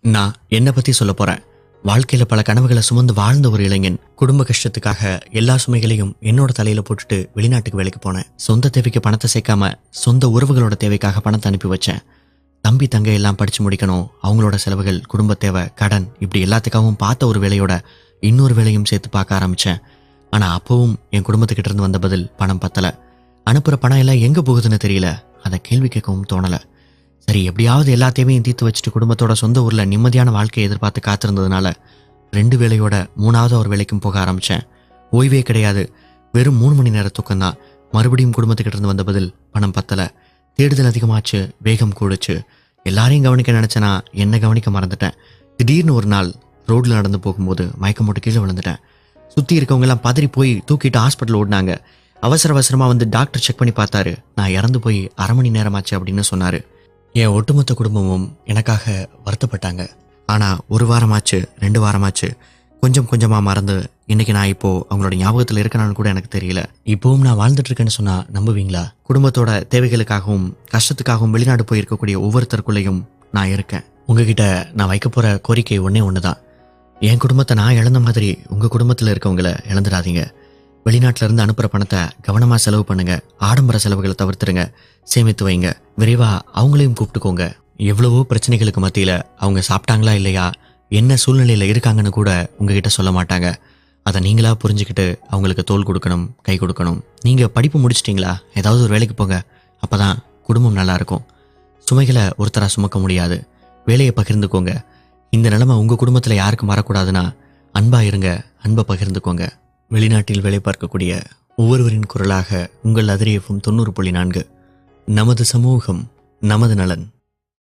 நான் என்னை பத்தி சொல்ல போறேன். வாழ்க்கையில பல கனவுகளை சுமந்து வாழ்ந்த ஒரு இளைஞன். குடும்ப கஷ்டத்துக்காக எல்லா சுமைகளையும் என்னோட தலையில போட்டுட்டு வெளிநாட்டுக்கு வேலைக்கு போனேன். சொந்த தேவைக்கு பணத்தை சேர்க்காம சொந்த உறவுகளோட தேவைக்காக பணத்தை அனுப்பி வச்சேன். தம்பி தங்க எல்லாம் படிச்சு முடிக்கணும், அவங்களோட செலவுகள், குடும்ப தேவை, கடன், இப்படி எல்லாத்துக்காகவும் பார்த்த ஒரு வேலையோட இன்னொரு வேலையும் சேர்த்து பார்க்க ஆரம்பிச்சேன். ஆனா அப்பவும் என் குடும்பத்துக்கிட்ட இருந்து வந்த பதில் பணம் பத்தல. அனுப்புற பணம் எல்லாம் எங்க போகுதுன்னு தெரியல. அதை கேள்வி கேட்கவும் தோணல. சரி, எப்படியாவது எல்லா தேவையும் தீர்த்து வச்சுட்டு குடும்பத்தோட சொந்த ஊர்ல நிம்மதியான வாழ்க்கையை எதிர்பார்த்து காத்திருந்ததுனால 2 வேலையோட 3வது ஒரு வேலைக்கும் போக ஆரம்பிச்சேன். ஓய்வே கிடையாது. வெறும் 3 மணி நேர தூக்கம் தான். மறுபடியும் குடும்பத்துக்கிட்ட இருந்து வந்த பதில் பணம் பத்தல. தேடுதல் அதிகமாச்சு, வேகம் கூடுச்சு. எல்லாரையும் கவனிக்க நினைச்சேனா என்ன கவனிக்க மறந்துட்டேன். திடீர்னு ஒரு நாள் ரோட்ல நடந்து போகும்போது மயக்கம் போட்டு கீழே விழுந்துட்டேன். சுத்தி இருக்கவங்க எல்லாம் பதறி போய் தூக்கிட்டு ஹாஸ்பிட்டல் ஓடினாங்க. அவசரமா வந்து டாக்டர் செக் பண்ணி பார்த்தாரு. நான் இறந்து போய் 1/2 மணி நேரமாச்சு அப்படின்னு சொன்னாரு. என் ஒட்டுமொத்த குடும்பமும் எனக்காக வருத்தப்பட்டாங்க. ஆனா 1 வாரமாச்சு, 2 வாரமாச்சு, கொஞ்சம் கொஞ்சமா மறந்து இன்னைக்கு நான் இப்போ அவங்களோட ஞாபகத்துல இருக்கனான்னு கூட எனக்கு தெரியல. இப்பவும் நான் வாழ்ந்துட்டு இருக்கேன்னு சொன்னா நம்புவீங்களா? குடும்பத்தோட தேவைகளுக்காகவும் கஷ்டத்துக்காகவும் வெளிநாடு போயிருக்கக்கூடிய ஒவ்வொருத்தருக்குள்ளேயும் நான் இருக்கேன். உங்ககிட்ட நான் வைக்க போற கோரிக்கை ஒண்ணுதான். என் குடும்பத்தை நான் இழந்த மாதிரி உங்க குடும்பத்துல இருக்கவங்களை இழந்துடாதீங்க. வெளிநாட்டுல இருந்து அனுப்புற பணத்தை கவனமா செலவு பண்ணுங்க. ஆடம்பர செலவுகளை தவிர்த்துருங்க. சேமித்து வைங்க. விரைவா அவங்களையும் கூப்பிட்டுக்கோங்க. எவ்வளவோ பிரச்சனைகளுக்கு மத்தியில அவங்க சாப்பிட்டாங்களா இல்லையா, என்ன சூழ்நிலையில இருக்காங்கன்னு கூட உங்ககிட்ட சொல்ல மாட்டாங்க. அதை நீங்களா புரிஞ்சுக்கிட்டு அவங்களுக்கு தோள் கொடுக்கணும், கை கொடுக்கணும். நீங்க படிப்பு முடிச்சிட்டீங்களா? ஏதாவது ஒரு வேலைக்கு போங்க. அப்பதான் குடும்பம் நல்லா இருக்கும். சுமைகளை ஒருத்தரா சுமக்க முடியாது. வேலையை பகிர்ந்துக்கோங்க. இந்த நிலைமை உங்க குடும்பத்துல யாருக்கும் வரக்கூடாதுன்னா அன்பா இருங்க, அன்பை பகிர்ந்துக்கோங்க. வெளிநாட்டில் வேலை பார்க்கக்கூடிய ஒவ்வொருவரின் குரலாக உங்கள் அதிரியஃபம் 90.4. நமது சமூகம், நமது நலன்.